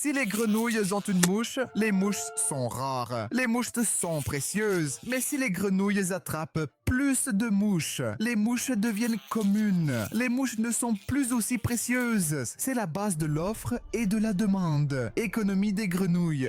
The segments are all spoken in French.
Si les grenouilles ont une mouche, les mouches sont rares. Les mouches sont précieuses. Mais si les grenouilles attrapent plus de mouches, les mouches deviennent communes. Les mouches ne sont plus aussi précieuses. C'est la base de l'offre et de la demande. Économie des grenouilles.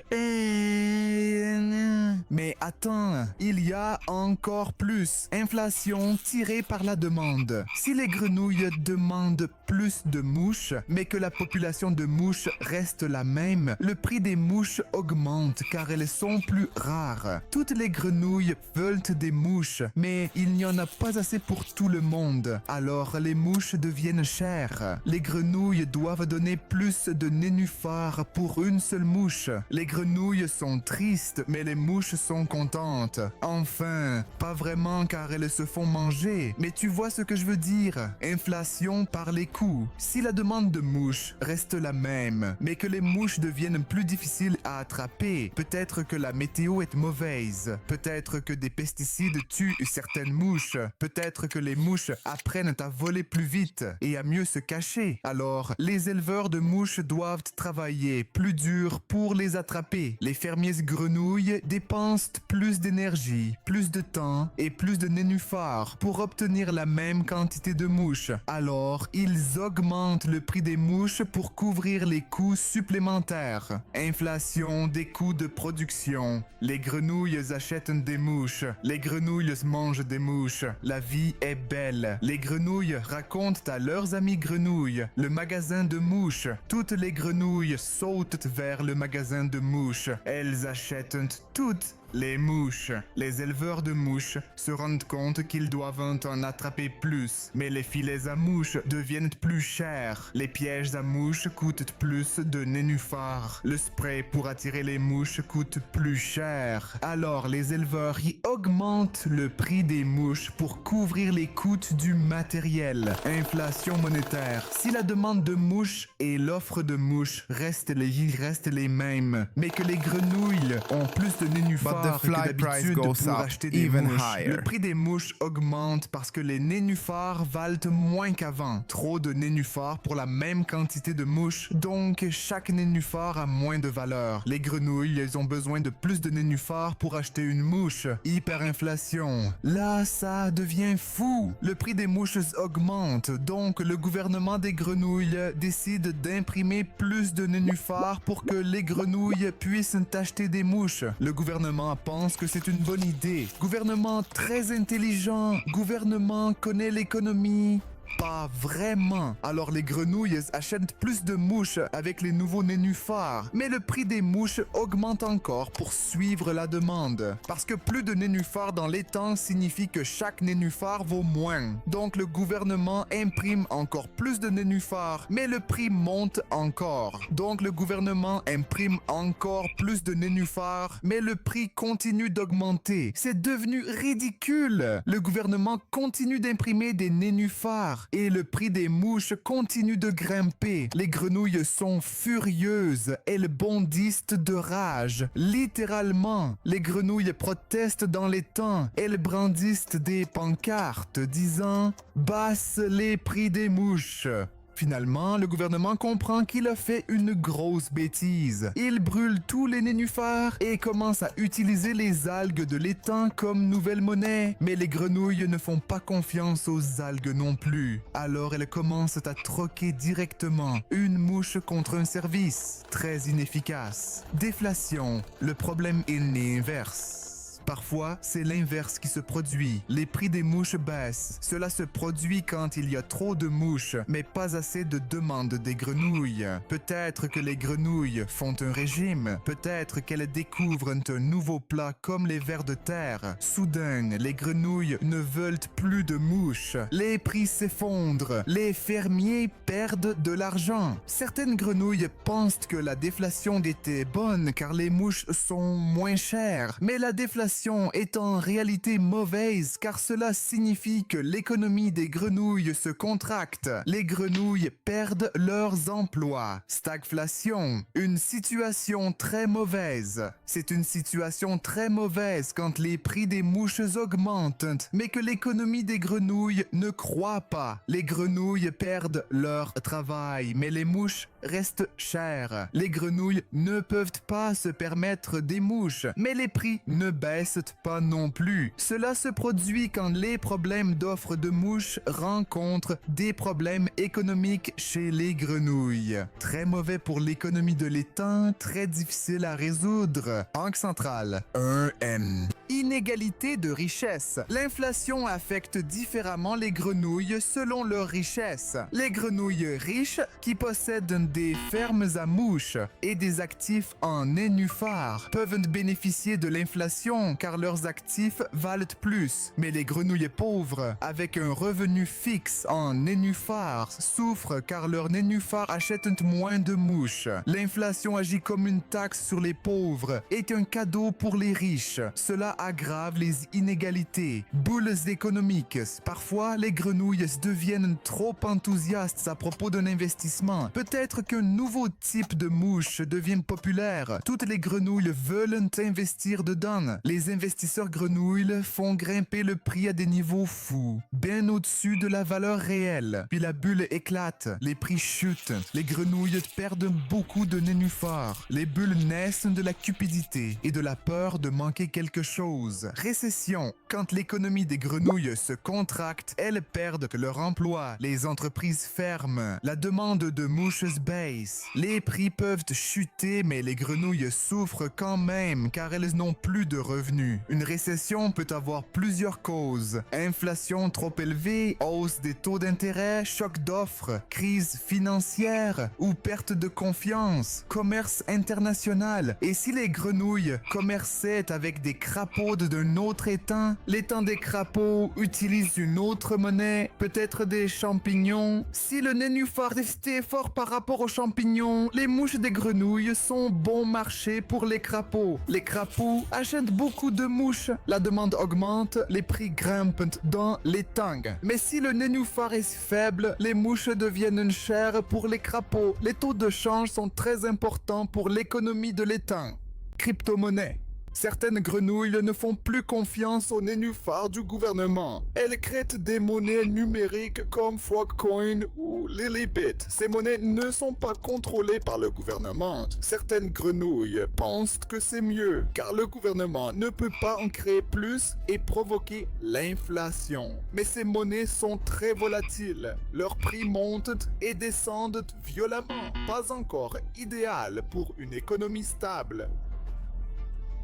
Mais attends, il y a encore plus. Inflation tirée par la demande. Si les grenouilles demandent plus de mouches, mais que la population de mouches reste la même, le prix des mouches augmente car elles sont plus rares. Toutes les grenouilles veulent des mouches, mais il n'y en a pas assez pour tout le monde. Alors les mouches deviennent chères. Les grenouilles doivent donner plus de nénuphars pour une seule mouche. Les grenouilles sont tristes, mais les mouches sont contentes. Enfin, pas vraiment car elles se font manger, mais tu vois ce que je veux dire. Inflation par les coûts. Si la demande de mouches reste la même, mais que les mouches deviennent plus difficiles à attraper, peut-être que la météo est mauvaise, peut-être que des pesticides tuent certaines mouches, peut-être que les mouches apprennent à voler plus vite et à mieux se cacher. Alors, les éleveurs de mouches doivent travailler plus dur pour les attraper. Les fermiers grenouilles dépensent plus d'énergie, plus de temps et plus de nénuphars pour obtenir la même quantité de mouches. Alors, ils augmentent le prix des mouches pour couvrir les coûts supplémentaires. Inflation des coûts de production. Les grenouilles achètent des mouches. Les grenouilles mangent des mouches. La vie est belle. Les grenouilles racontent à leurs amis grenouilles le magasin de mouches. Toutes les grenouilles sautent vers le magasin de mouches. Elles achètent toutes les mouches. Les éleveurs de mouches se rendent compte qu'ils doivent en attraper plus, mais les filets à mouches deviennent plus chers. Les pièges à mouches coûtent plus de nénuphars. Le spray pour attirer les mouches coûte plus cher. Alors les éleveurs y augmentent le prix des mouches pour couvrir les coûts du matériel. Inflation monétaire. Si la demande de mouches et l'offre de mouches restent les mêmes, mais que les grenouilles ont plus de nénuphars que d'habitude pour acheter des mouches. Le prix des mouches augmente parce que les nénuphars valent moins qu'avant. Trop de nénuphars pour la même quantité de mouches, donc chaque nénuphar a moins de valeur. Les grenouilles, elles ont besoin de plus de nénuphars pour acheter une mouche. Hyperinflation. Là, ça devient fou. Le prix des mouches augmente, donc le gouvernement des grenouilles décide d'imprimer plus de nénuphars pour que les grenouilles puissent acheter des mouches. Le gouvernement pense que c'est une bonne idée. Gouvernement très intelligent. Gouvernement connaît l'économie. Pas vraiment. Alors les grenouilles achètent plus de mouches avec les nouveaux nénuphars. Mais le prix des mouches augmente encore pour suivre la demande. Parce que plus de nénuphars dans l'étang signifie que chaque nénuphar vaut moins. Donc le gouvernement imprime encore plus de nénuphars. Mais le prix monte encore. Donc le gouvernement imprime encore plus de nénuphars. Mais le prix continue d'augmenter. C'est devenu ridicule. Le gouvernement continue d'imprimer des nénuphars. Et le prix des mouches continue de grimper. Les grenouilles sont furieuses. Elles bondissent de rage. Littéralement, les grenouilles protestent dans les temps. Elles brandissent des pancartes disant « Basse les prix des mouches ». Finalement, le gouvernement comprend qu'il a fait une grosse bêtise. Il brûle tous les nénuphars et commence à utiliser les algues de l'étang comme nouvelle monnaie. Mais les grenouilles ne font pas confiance aux algues non plus. Alors elles commencent à troquer directement une mouche contre un service. Très inefficace. Déflation. Le problème est l'inverse. Parfois, c'est l'inverse qui se produit. Les prix des mouches baissent. Cela se produit quand il y a trop de mouches, mais pas assez de demande des grenouilles. Peut-être que les grenouilles font un régime. Peut-être qu'elles découvrent un nouveau plat comme les vers de terre. Soudain, les grenouilles ne veulent plus de mouches. Les prix s'effondrent. Les fermiers perdent de l'argent. Certaines grenouilles pensent que la déflation était bonne car les mouches sont moins chères. Mais la déflation situation est en réalité mauvaise car cela signifie que l'économie des grenouilles se contracte. Les grenouilles perdent leurs emplois. Stagflation, une situation très mauvaise. C'est une situation très mauvaise quand les prix des mouches augmentent, mais que l'économie des grenouilles ne croît pas. Les grenouilles perdent leur travail, mais les mouches restent chères. Les grenouilles ne peuvent pas se permettre des mouches, mais les prix ne baissent pas non plus. Cela se produit quand les problèmes d'offre de mouches rencontrent des problèmes économiques chez les grenouilles. Très mauvais pour l'économie de l'étang, très difficile à résoudre. Banque centrale, 1M. Inégalité de richesse. L'inflation affecte différemment les grenouilles selon leur richesse. Les grenouilles riches qui possèdent des fermes à mouches et des actifs en nénuphars peuvent bénéficier de l'inflation car leurs actifs valent plus. Mais les grenouilles pauvres avec un revenu fixe en nénuphars souffrent car leurs nénuphars achètent moins de mouches. L'inflation agit comme une taxe sur les pauvres et un cadeau pour les riches. Cela aggrave les inégalités. Boules économiques. Parfois, les grenouilles deviennent trop enthousiastes à propos d'un investissement. Peut-être qu'un nouveau type de mouche devient populaire. Toutes les grenouilles veulent investir dedans. Les investisseurs grenouilles font grimper le prix à des niveaux fous, bien au-dessus de la valeur réelle. Puis la bulle éclate, les prix chutent. Les grenouilles perdent beaucoup de nénuphars. Les bulles naissent de la cupidité et de la peur de manquer quelque chose. Récession. Quand l'économie des grenouilles se contracte, elles perdent leur emploi. Les entreprises ferment. La demande de mouches baisse. Les prix peuvent chuter, mais les grenouilles souffrent quand même car elles n'ont plus de revenus. Une récession peut avoir plusieurs causes. Inflation trop élevée, hausse des taux d'intérêt, choc d'offres, crise financière ou perte de confiance, commerce international. Et si les grenouilles commerçaient avec des crapauds d'un autre étang, l'étang des crapauds utilise une autre monnaie, peut-être des champignons. Si le nénuphar est fort par rapport aux champignons, les mouches des grenouilles sont bon marché pour les crapauds. Les crapauds achètent beaucoup de mouches. La demande augmente, les prix grimpent dans l'étang. Mais si le nénuphar est faible, les mouches deviennent chères pour les crapauds. Les taux de change sont très importants pour l'économie de l'étang. Crypto-monnaie. Certaines grenouilles ne font plus confiance aux nénuphars du gouvernement. Elles créent des monnaies numériques comme Frogcoin ou Lilybit. Ces monnaies ne sont pas contrôlées par le gouvernement. Certaines grenouilles pensent que c'est mieux, car le gouvernement ne peut pas en créer plus et provoquer l'inflation. Mais ces monnaies sont très volatiles. Leurs prix montent et descendent violemment. Pas encore idéal pour une économie stable.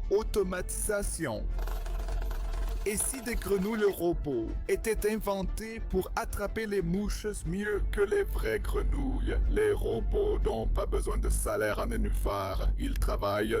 Automatisation. Et si des grenouilles robots étaient inventées pour attraper les mouches mieux que les vraies grenouilles? Les robots n'ont pas besoin de salaire en nénuphar. Ils travaillent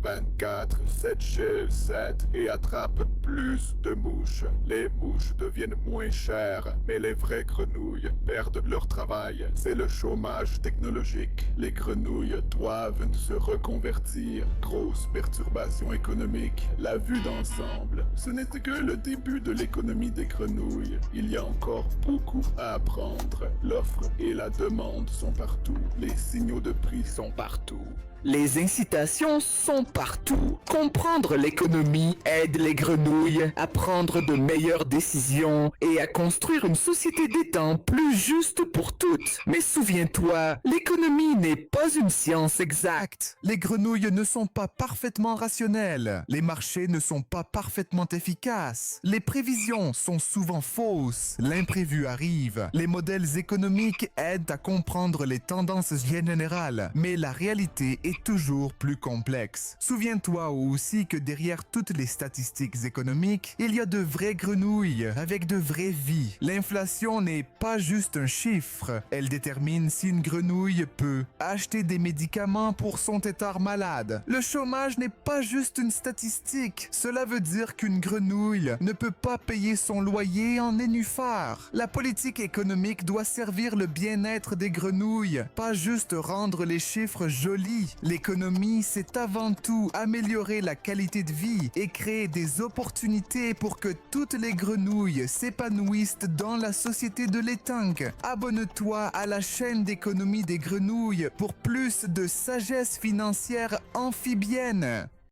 24, 7 chez 7 et attrapent plus de mouches. Les mouches deviennent moins chères, mais les vraies grenouilles perdent leur travail. C'est le chômage technologique. Les grenouilles doivent se reconvertir. Grosse perturbation économique. La vue d'ensemble, ce n'était que le début de l'économie des grenouilles. Il y a encore beaucoup à apprendre. L'offre et la demande sont partout. Les signaux de prix sont partout. Les incitations sont partout. Comprendre l'économie aide les grenouilles à prendre de meilleures décisions et à construire une société d'étang plus juste pour toutes. Mais souviens-toi, l'économie n'est pas une science exacte. Les grenouilles ne sont pas parfaitement rationnelles. Les marchés ne sont pas parfaitement efficaces. Les prévisions sont souvent fausses. L'imprévu arrive. Les modèles économiques aident à comprendre les tendances générales, mais la réalité est toujours plus complexe. Souviens-toi aussi que derrière toutes les statistiques économiques, il y a de vraies grenouilles avec de vraies vies. L'inflation n'est pas juste un chiffre. Elle détermine si une grenouille peut acheter des médicaments pour son tétard malade. Le chômage n'est pas juste une statistique. Cela veut dire qu'une grenouille ne peut pas payer son loyer en nénuphar. La politique économique doit servir le bien-être des grenouilles, pas juste rendre les chiffres jolis. L'économie, c'est avant surtout améliorer la qualité de vie et créer des opportunités pour que toutes les grenouilles s'épanouissent dans la société de l'étang. Abonne-toi à la chaîne d'économie des grenouilles pour plus de sagesse financière amphibienne.